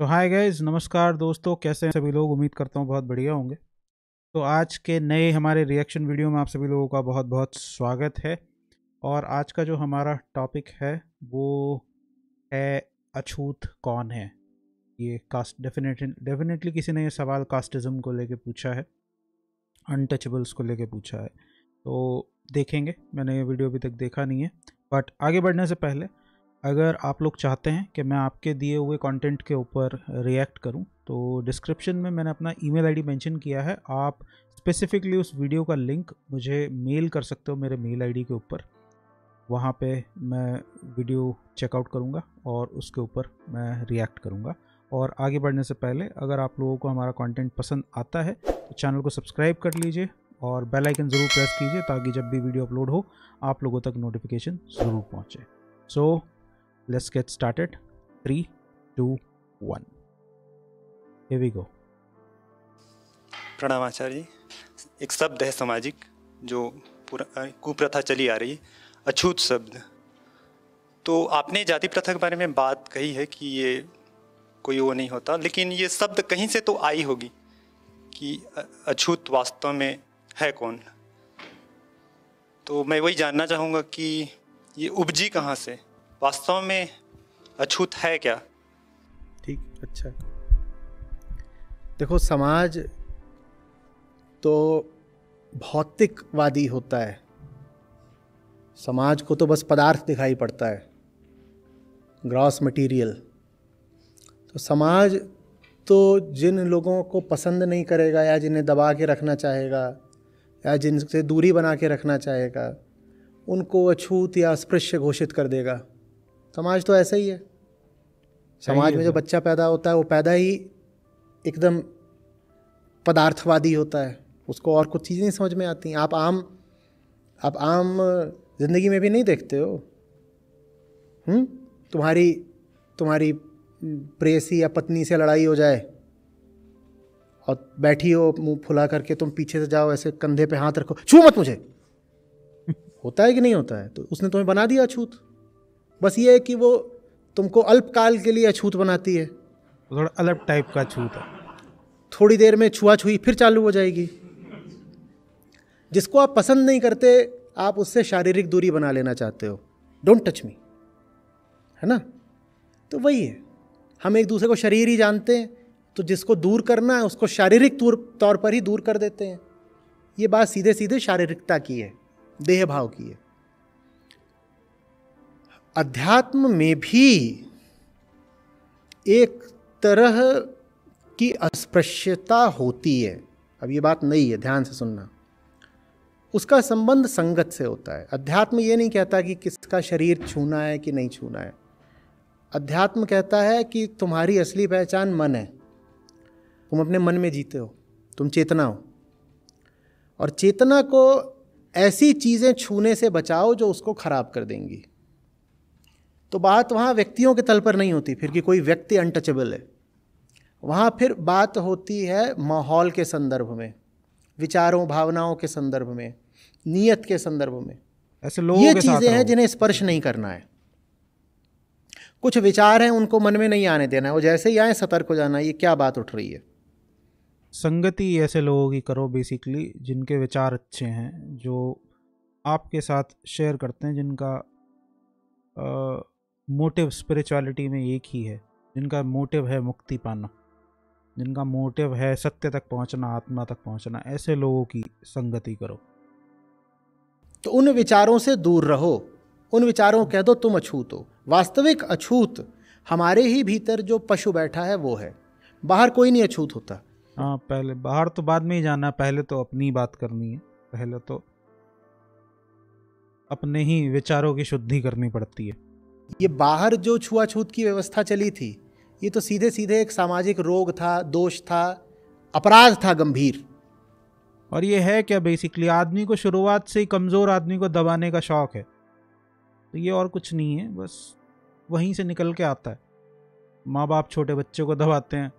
तो hi guys, नमस्कार दोस्तों, कैसे हैं सभी लोग। उम्मीद करता हूँ बहुत बढ़िया होंगे। तो आज के नए हमारे रिएक्शन वीडियो में आप सभी लोगों का बहुत बहुत स्वागत है। और आज का जो हमारा टॉपिक है वो है अछूत कौन है। ये कास्ट डेफिनेटली किसी ने ये सवाल कास्टिज्म को लेके पूछा है, अनटचेबल्स को लेके पूछा है। तो देखेंगे, मैंने ये वीडियो अभी तक देखा नहीं है। बट आगे बढ़ने से पहले अगर आप लोग चाहते हैं कि मैं आपके दिए हुए कंटेंट के ऊपर रिएक्ट करूं, तो डिस्क्रिप्शन में मैंने अपना ईमेल आईडी मेंशन किया है। आप स्पेसिफिकली उस वीडियो का लिंक मुझे मेल कर सकते हो मेरे मेल आईडी के ऊपर। वहाँ पे मैं वीडियो चेकआउट करूँगा और उसके ऊपर मैं रिएक्ट करूँगा। और आगे बढ़ने से पहले अगर आप लोगों को हमारा कंटेंट पसंद आता है तो चैनल को सब्सक्राइब कर लीजिए और बेल आइकन ज़रूर प्रेस कीजिए ताकि जब भी वीडियो अपलोड हो आप लोगों तक नोटिफिकेशन ज़रूर पहुँचे। सो let's get started. 3 2 1 here we go. प्रणाम आचार्य जी। एक शब्द है सामाजिक जो कुप्रथा चली आ रही है, अछूत शब्द। तो आपने जाति प्रथा के बारे में बात कही है कि ये कोई वो नहीं होता, लेकिन ये शब्द कहीं से तो आई होगी कि अछूत वास्तव में है कौन। तो मैं वही जानना चाहूँगा कि ये उपजी कहाँ से, वास्तव में अछूत है क्या? ठीक, अच्छा। देखो, समाज तो भौतिकवादी होता है। समाज को तो बस पदार्थ दिखाई पड़ता है, ग्रॉस मटेरियल। तो समाज तो जिन लोगों को पसंद नहीं करेगा या जिन्हें दबा के रखना चाहेगा या जिनसे दूरी बना के रखना चाहेगा, उनको अछूत या अस्पृश्य घोषित कर देगा। समाज तो ऐसा ही है। समाज में जो बच्चा पैदा होता है वो पैदा ही एकदम पदार्थवादी होता है, उसको और कुछ चीज़ें नहीं समझ में आती हैं। आप आम जिंदगी में भी नहीं देखते हो। तुम्हारी प्रेयसी या पत्नी से लड़ाई हो जाए और बैठी हो मुंह फुला करके, तुम पीछे से जाओ, ऐसे कंधे पे हाथ रखो, छू मत मुझे। होता है कि नहीं होता है? तो उसने तुम्हें बना दिया अछूत। बस ये है कि वो तुमको अल्पकाल के लिए अछूत बनाती है। थोड़ा अलग टाइप का छूत है। थोड़ी देर में छुआ छुई फिर चालू हो जाएगी। जिसको आप पसंद नहीं करते, आप उससे शारीरिक दूरी बना लेना चाहते हो। डोंट टच मी, है ना? तो वही है, हम एक दूसरे को शरीर ही जानते हैं, तो जिसको दूर करना है उसको शारीरिक तौर पर ही दूर कर देते हैं। ये बात सीधे सीधे शारीरिकता की है, देह भाव की है। अध्यात्म में भी एक तरह की अस्पृश्यता होती है। अब ये बात नई है, ध्यान से सुनना। उसका संबंध संगत से होता है। अध्यात्म ये नहीं कहता कि किसका शरीर छूना है कि नहीं छूना है। अध्यात्म कहता है कि तुम्हारी असली पहचान मन है। तुम अपने मन में जीते हो, तुम चेतना हो, और चेतना को ऐसी चीज़ें छूने से बचाओ जो उसको खराब कर देंगी। तो बात वहाँ व्यक्तियों के तल पर नहीं होती फिर कि कोई व्यक्ति अनटचेबल है। वहाँ फिर बात होती है माहौल के संदर्भ में, विचारों भावनाओं के संदर्भ में, नियत के संदर्भ में। ऐसे लोगों ये के साथ चीज़ें हैं रहो। जिन्हें स्पर्श नहीं करना है। कुछ विचार हैं उनको मन में नहीं आने देना है, वो जैसे ही आए सतर्क हो जाना। ये क्या बात उठ रही है? संगति ऐसे लोगों की करो बेसिकली जिनके विचार अच्छे हैं, जो आपके साथ शेयर करते हैं, जिनका मोटिव स्पिरिचुअलिटी में एक ही है, जिनका मोटिव है मुक्ति पाना, जिनका मोटिव है सत्य तक पहुंचना, आत्मा तक पहुंचना। ऐसे लोगों की संगति करो। तो उन विचारों से दूर रहो। उन विचारों को कह दो तुम अछूत हो। वास्तविक अछूत हमारे ही भीतर जो पशु बैठा है वो है। बाहर कोई नहीं अछूत होता। हाँ, पहले बाहर तो बाद में ही जाना, पहले तो अपनी बात करनी है। पहले तो अपने ही विचारों की शुद्धि करनी पड़ती है। ये बाहर जो छुआछूत की व्यवस्था चली थी, ये तो सीधे सीधे एक सामाजिक रोग था, दोष था, अपराध था गंभीर। और ये है क्या, बेसिकली आदमी को शुरुआत से ही कमज़ोर आदमी को दबाने का शौक है। तो ये और कुछ नहीं है, बस वहीं से निकल के आता है। माँ बाप छोटे बच्चे को दबाते हैं,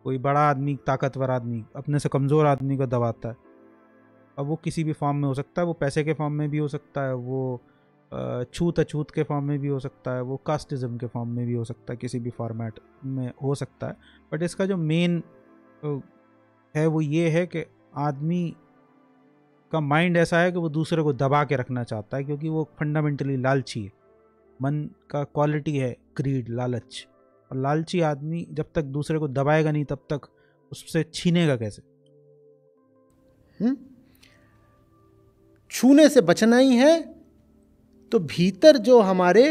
कोई बड़ा आदमी, ताकतवर आदमी अपने से कमज़ोर आदमी को दबाता है। अब वो किसी भी फॉर्म में हो सकता है, वो पैसे के फॉर्म में भी हो सकता है, वो छूत अछूत के फॉर्म में भी हो सकता है, वो कास्टिज्म के फॉर्म में भी हो सकता है, किसी भी फॉर्मेट में हो सकता है। बट इसका जो मेन है वो ये है कि आदमी का माइंड ऐसा है कि वो दूसरे को दबा के रखना चाहता है, क्योंकि वो फंडामेंटली लालची है। मन का क्वालिटी है ग्रीड, लालच। और लालची आदमी जब तक दूसरे को दबाएगा नहीं तब तक उससे छीनेगा कैसे? छूने से बचना ही है तो भीतर जो हमारे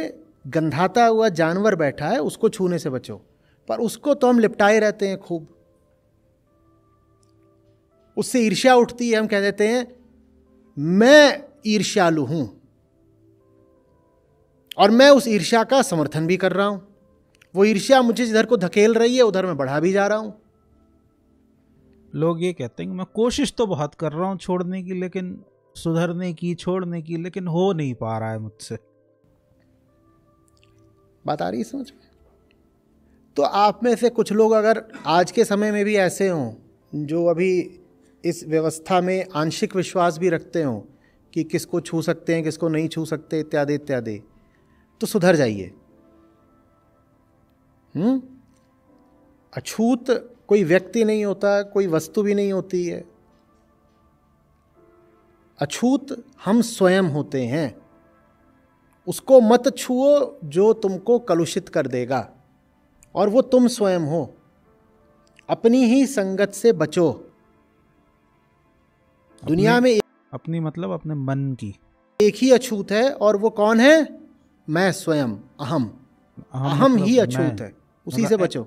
गंधाता हुआ जानवर बैठा है उसको छूने से बचो। पर उसको तो हम लिपटाए रहते हैं खूब, उससे ईर्ष्या उठती है, हम कह देते हैं मैं ईर्ष्यालु हूं और मैं उस ईर्ष्या का समर्थन भी कर रहा हूं। वो ईर्ष्या मुझे जिधर को धकेल रही है उधर मैं बढ़ा भी जा रहा हूं। लोग ये कहते हैं कि मैं कोशिश तो बहुत कर रहा हूं छोड़ने की, लेकिन सुधरने की, छोड़ने की, लेकिन हो नहीं पा रहा है मुझसे। बात आ रही है समझ में? तो आप में से कुछ लोग अगर आज के समय में भी ऐसे हों जो अभी इस व्यवस्था में आंशिक विश्वास भी रखते हों कि किसको छू सकते हैं, किसको नहीं छू सकते, इत्यादि इत्यादि, तो सुधर जाइए। अछूत कोई व्यक्ति नहीं होता, कोई वस्तु भी नहीं होती है। अछूत हम स्वयं होते हैं। उसको मत छुओ जो तुमको कलुषित कर देगा, और वो तुम स्वयं हो। अपनी ही संगत से बचो। दुनिया में अपनी मतलब अपने मन की एक ही अछूत है, और वो कौन है? मैं स्वयं, अहम। अहम मतलब ही अछूत है, उसी से बचो।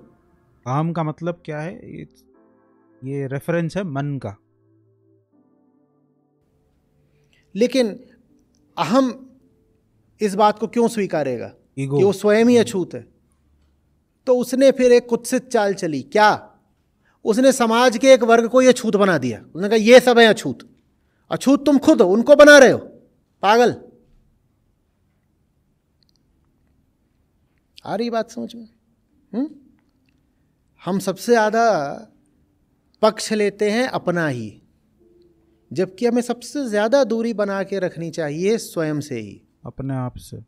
अहम का मतलब क्या है? ये रेफरेंस है मन का। लेकिन अहम इस बात को क्यों स्वीकारेगा कि ईगो, वो स्वयं ही अछूत है? तो उसने फिर एक कुत्सित चाल चली। क्या? उसने समाज के एक वर्ग को ये अछूत बना दिया। उसने कहा ये सब है अछूत। अछूत तुम खुद हो, उनको बना रहे हो, पागल। आ रही बात समझ में? हम सबसे ज्यादा पक्ष लेते हैं अपना ही, जबकि हमें सबसे ज्यादा दूरी बना के रखनी चाहिए स्वयं से ही, अपने आप से।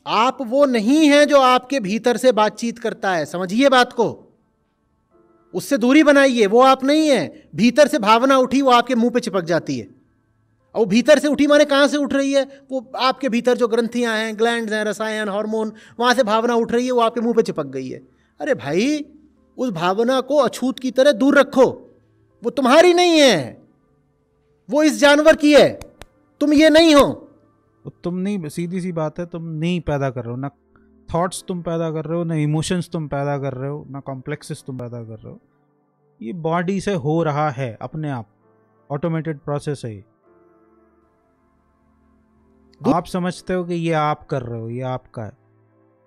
आप वो नहीं है जो आपके भीतर से बातचीत करता है, समझिए बात को। उससे दूरी बनाइए, वो आप नहीं है। भीतर से भावना उठी, वो आपके मुंह पे चिपक जाती है। और वो भीतर से उठी माने कहां से उठ रही है? वो आपके भीतर जो ग्रंथियां हैं, ग्लैंड्स हैं, रसायन, हार्मोन, वहां से भावना उठ रही है, वो आपके मुंह पे चिपक गई है। अरे भाई, उस भावना को अछूत की तरह दूर रखो। वो तुम्हारी नहीं है, वो इस जानवर की है। तुम ये नहीं हो। तुम नहीं, सीधी सी बात है, तुम नहीं पैदा कर रहे हो। ना थॉट्स तुम पैदा कर रहे हो, ना इमोशंस तुम पैदा कर रहे हो, ना कॉम्प्लेक्सेस तुम पैदा कर रहे हो। ये बॉडी से हो रहा है अपने आप, ऑटोमेटेड प्रोसेस है ये। आप समझते हो कि ये आप कर रहे हो, ये आपका है।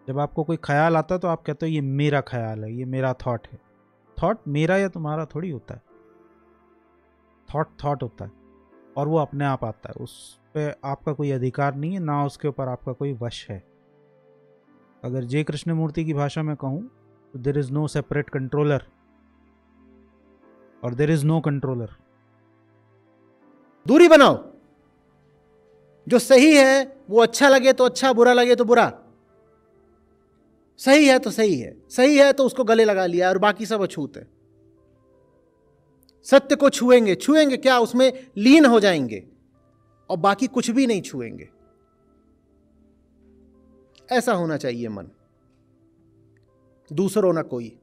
जब आपको कोई ख्याल आता है तो आप कहते हो ये मेरा ख्याल है, ये मेरा थॉट है। थॉट मेरा या तुम्हारा थोड़ी होता है। थॉट होता है, और वो अपने आप आता है। उस पे आपका कोई अधिकार नहीं है, ना उसके ऊपर आपका कोई वश है। अगर जय कृष्णमूर्ति की भाषा में कहूं तो there is no separate controller और देयर इज नो कंट्रोलर। दूरी बनाओ। जो सही है वो अच्छा लगे तो अच्छा, बुरा लगे तो बुरा। सही है तो सही है, सही है तो उसको गले लगा लिया, और बाकी सब अछूत है। सत्य को छुएंगे, छुएंगे क्या? उसमें लीन हो जाएंगे, और बाकी कुछ भी नहीं छुएंगे। ऐसा होना चाहिए मन। दूसरों ना कोई,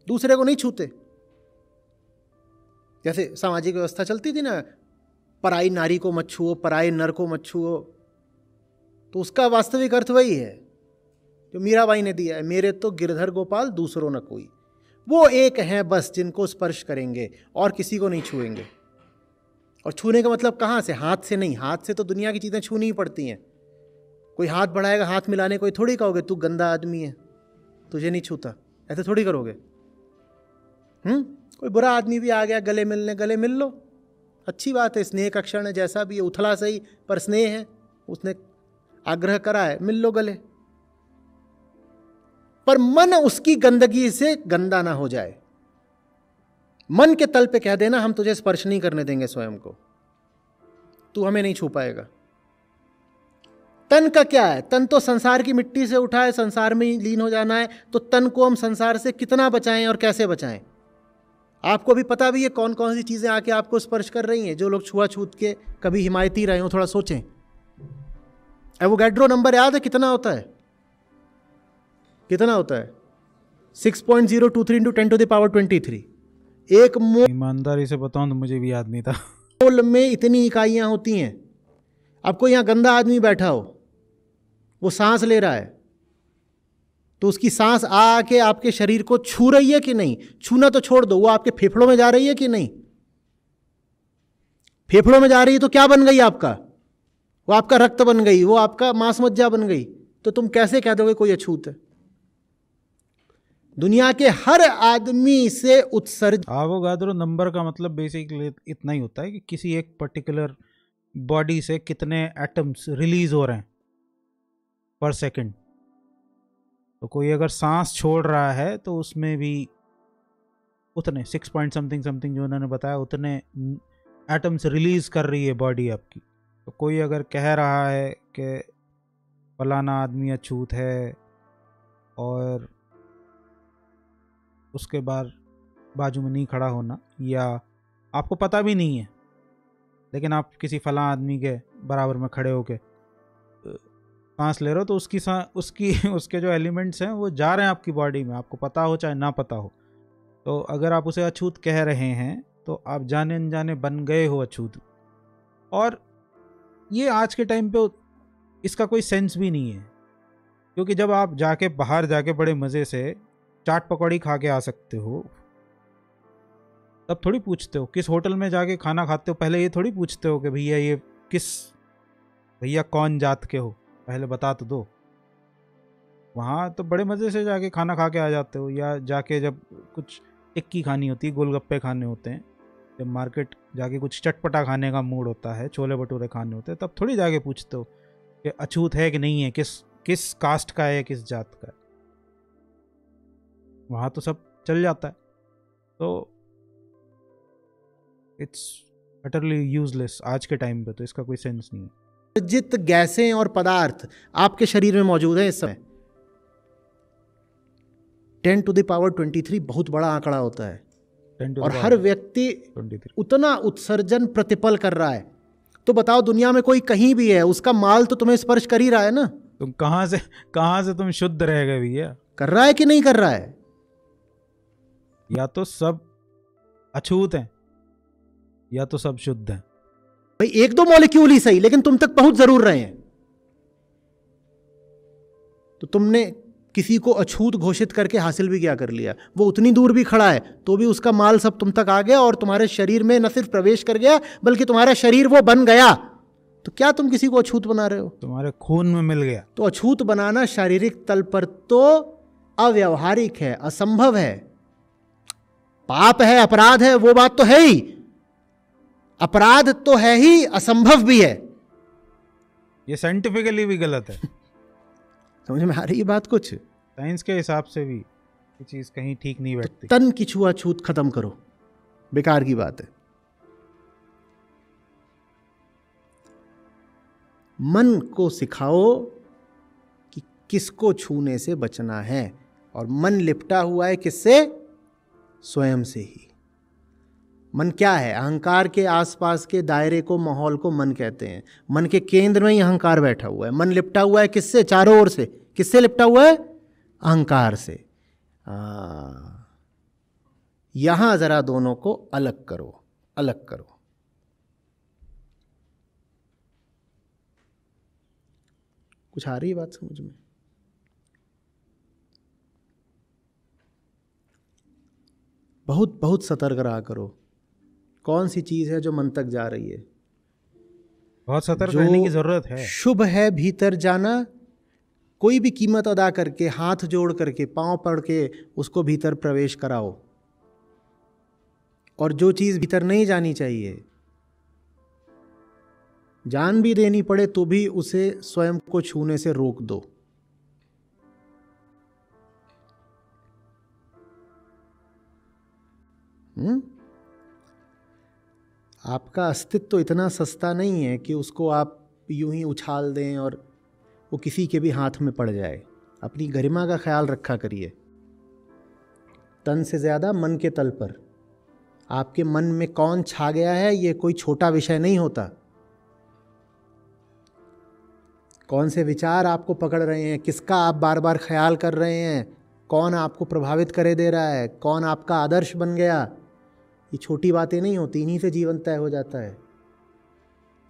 दूसरे को नहीं छूते। जैसे सामाजिक व्यवस्था चलती थी ना, पराई नारी को मत छुओ, पराई नर को मत छुओ, तो उसका वास्तविक अर्थ वही है जो मीराबाई ने दिया है, मेरे तो गिरधर गोपाल दूसरों न कोई। वो एक हैं बस जिनको स्पर्श करेंगे और किसी को नहीं छुएंगे। और छूने का मतलब कहाँ से? हाथ से नहीं। हाथ से तो दुनिया की चीज़ें छूनी ही पड़ती हैं। कोई हाथ बढ़ाएगा, हाथ मिलाने कोई थोड़ी कहोगे तू गंदा आदमी है, तुझे नहीं छूता, ऐसे थोड़ी करोगे। कोई बुरा आदमी भी आ गया गले मिलने, गले मिल लो, अच्छी बात है। स्नेह का क्षण है, जैसा भी है, उथला सही पर स्नेह है, उसने आग्रह करा है, मिल लो गले। पर मन उसकी गंदगी से गंदा ना हो जाए। मन के तल पे कह देना हम तुझे स्पर्श नहीं करने देंगे, स्वयं को तू हमें नहीं छू पाएगा। तन का क्या है? तन तो संसार की मिट्टी से उठा है, संसार में ही लीन हो जाना है। तो तन को हम संसार से कितना बचाएं और कैसे बचाएं? आपको भी पता भी है कौन कौन सी चीजें आके आपको स्पर्श कर रही हैं। जो लोग छुआछूत के कभी हिमायती रहे हो, थोड़ा सोचें। एवोगैड्रो नंबर याद है कितना होता है? कितना होता है? 6.023 इंटू 10⁻23। एक ईमानदारी से बताऊं तो मुझे भी याद नहीं था। मोल में इतनी इकाइयां होती हैं। आपको यहां गंदा आदमी बैठा हो, वो सांस ले रहा है, तो उसकी सांस आके आपके शरीर को छू रही है कि नहीं? छूना तो छोड़ दो, वो आपके फेफड़ों में जा रही है कि नहीं? फेफड़ों में जा रही है तो क्या बन गई आपका? वो आपका रक्त बन गई, वो आपका मांस मज्जा बन गई। तो तुम कैसे कह दोगे कोई अछूत है? दुनिया के हर आदमी से उत्सर्ज एवोगाद्रो नंबर का मतलब बेसिकली इतना ही होता है कि किसी एक पर्टिकुलर बॉडी से कितने एटम्स रिलीज हो रहे हैं पर सेकंड। तो कोई अगर सांस छोड़ रहा है तो उसमें भी उतने 6 पॉइंट समथिंग समथिंग जो उन्होंने बताया उतने एटम्स रिलीज कर रही है बॉडी आपकी। तो कोई अगर कह रहा है कि फलाना आदमी अछूत है और उसके बाद बाजू में नहीं खड़ा होना, या आपको पता भी नहीं है लेकिन आप किसी फला आदमी के बराबर में खड़े होके सांस ले रहे हो, तो उसके जो एलिमेंट्स हैं वो जा रहे हैं आपकी बॉडी में, आपको पता हो चाहे ना पता हो। तो अगर आप उसे अछूत कह रहे हैं तो आप जाने अनजाने बन गए हो अछूत। और ये आज के टाइम पे इसका कोई सेंस भी नहीं है, क्योंकि जब आप जाके बाहर जाके बड़े मज़े से चाट पकौड़ी खा के आ सकते हो, तब थोड़ी पूछते हो किस होटल में जाके खाना खाते हो, पहले ये थोड़ी पूछते हो कि भैया कौन जात के हो, पहले बता तो दो। वहाँ तो बड़े मज़े से जाके खाना खा के आ जाते हो। या जाके जब कुछ टिक्की खानी होती है, गोलगप्पे खाने होते हैं, जब मार्केट जाके कुछ चटपटा खाने का मूड होता है, छोले भटूरे खाने होते हैं, तब थोड़ी जाके पूछते हो कि अछूत है कि नहीं है, किस कास्ट का है, किस जात का है। वहाँ तो सब चल जाता है। तो इट्स अटरली यूजलेस आज के टाइम पे, तो इसका कोई सेंस नहीं है। उत्सर्जित गैसें और पदार्थ आपके शरीर में मौजूद है इस समय। 10⁻23 बहुत बड़ा आंकड़ा होता है, और हर व्यक्ति 23 उतना उत्सर्जन प्रतिपल कर रहा है। तो बताओ, दुनिया में कोई कहीं भी है, उसका माल तो तुम्हें स्पर्श कर ही रहा है ना। तुम कहाँ से तुम शुद्ध रह गए भैया? कर रहा है कि नहीं कर रहा है? या तो सब अछूत हैं या तो सब शुद्ध हैं। भाई एक दो मॉलिक्यूल ही सही, लेकिन तुम तक पहुंच जरूर रहे हैं। तो तुमने किसी को अछूत घोषित करके हासिल भी क्या कर लिया? वो उतनी दूर भी खड़ा है तो भी उसका माल सब तुम तक आ गया, और तुम्हारे शरीर में न सिर्फ प्रवेश कर गया बल्कि तुम्हारा शरीर वो बन गया। तो क्या तुम किसी को अछूत बना रहे हो? तुम्हारे खून में मिल गया। तो अछूत बनाना शारीरिक तल पर तो अव्यावहारिक है, असंभव है, पाप है, अपराध है, वो बात तो है ही। अपराध तो है ही, असंभव भी है। ये साइंटिफिकली भी गलत है। समझ में आ रही है बात? कुछ साइंस के हिसाब से भी ये चीज कहीं ठीक नहीं बैठती। तो तन की छुआछूत खत्म करो, बेकार की बात है। मन को सिखाओ कि किसको छूने से बचना है, और मन लिपटा हुआ है किससे? स्वयं से ही। मन क्या है? अहंकार के आसपास के दायरे को, माहौल को मन कहते हैं। मन के केंद्र में ही अहंकार बैठा हुआ है। मन लिपटा हुआ है किससे? चारों ओर से। किससे लिपटा हुआ है? अहंकार से। यहां जरा दोनों को अलग करो, अलग करो। कुछ आ रही है बात समझ में? बहुत बहुत सतर्क रहा करो। कौन सी चीज है जो मन तक जा रही है? बहुत सतर्क रहने की जरूरत है। शुभ है भीतर जाना, कोई भी कीमत अदा करके, हाथ जोड़ करके, पांव पड़ के उसको भीतर प्रवेश कराओ। और जो चीज भीतर नहीं जानी चाहिए, जान भी देनी पड़े तो भी उसे स्वयं को छूने से रोक दो। आपका अस्तित्व तो इतना सस्ता नहीं है कि उसको आप यूं ही उछाल दें और वो किसी के भी हाथ में पड़ जाए। अपनी गरिमा का ख्याल रखा करिए। तन से ज़्यादा मन के तल पर। आपके मन में कौन छा गया है ये कोई छोटा विषय नहीं होता। कौन से विचार आपको पकड़ रहे हैं, किसका आप बार बार ख्याल कर रहे हैं, कौन आपको प्रभावित करे दे रहा है, कौन आपका आदर्श बन गया, ये छोटी बातें नहीं होती। इन्हीं से जीवन तय हो जाता है।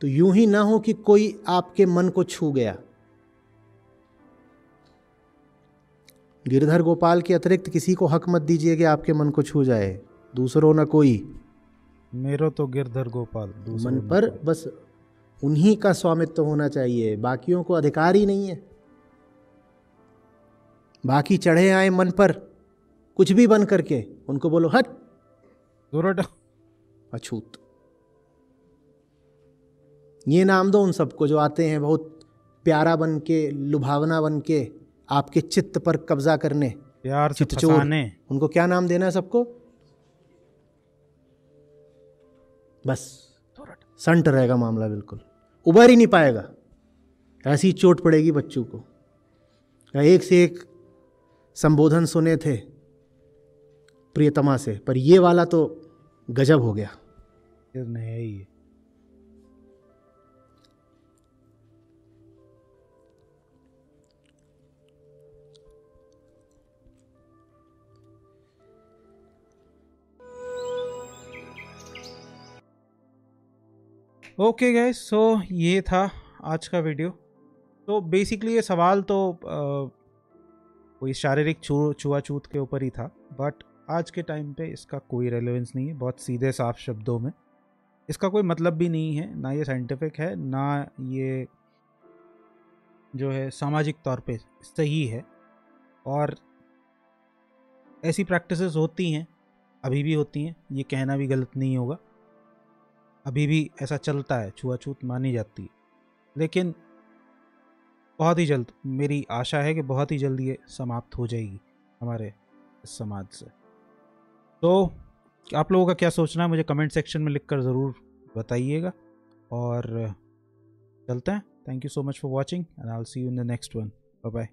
तो यूं ही ना हो कि कोई आपके मन को छू गया। गिरधर गोपाल के अतिरिक्त किसी को हक मत दीजिए कि आपके मन को छू जाए। दूसरों ना कोई, मेरो तो गिरधर गोपाल मन पर बस उन्हीं का स्वामित्व होना चाहिए, बाकियों को अधिकार ही नहीं है। बाकी चढ़े आए मन पर कुछ भी बन करके, उनको बोलो हट, अछूत। ये नाम दो उन सबको जो आते हैं बहुत प्यारा बन के, लुभावना बन के आपके चित्त पर कब्जा करने, प्यार से चित्तचोर। फंसाने। उनको क्या नाम देना है सबको? बस संट रहेगा मामला, बिल्कुल उबर ही नहीं पाएगा। ऐसी चोट पड़ेगी बच्चों को। एक से एक संबोधन सुने थे प्रियतमा से, पर ये वाला तो गजब हो गया। नहीं है ये। ओके गाइस, सो ये था आज का वीडियो। तो बेसिकली ये सवाल तो कोई शारीरिक छुआछूत के ऊपर ही था, बट आज के टाइम पे इसका कोई रेलेवेंस नहीं है। बहुत सीधे साफ शब्दों में इसका कोई मतलब भी नहीं है, ना ये साइंटिफिक है, ना ये जो है सामाजिक तौर पे सही है। और ऐसी प्रैक्टिसेस होती हैं, अभी भी होती हैं, ये कहना भी गलत नहीं होगा। अभी भी ऐसा चलता है, छुआछूत मानी जाती है। लेकिन बहुत ही जल्द, मेरी आशा है कि बहुत ही जल्द ये समाप्त हो जाएगी हमारे समाज से। तो आप लोगों का क्या सोचना है मुझे कमेंट सेक्शन में लिखकर ज़रूर बताइएगा। और चलते हैं। Thank you so much for watching and I will see you in the next one. Bye bye.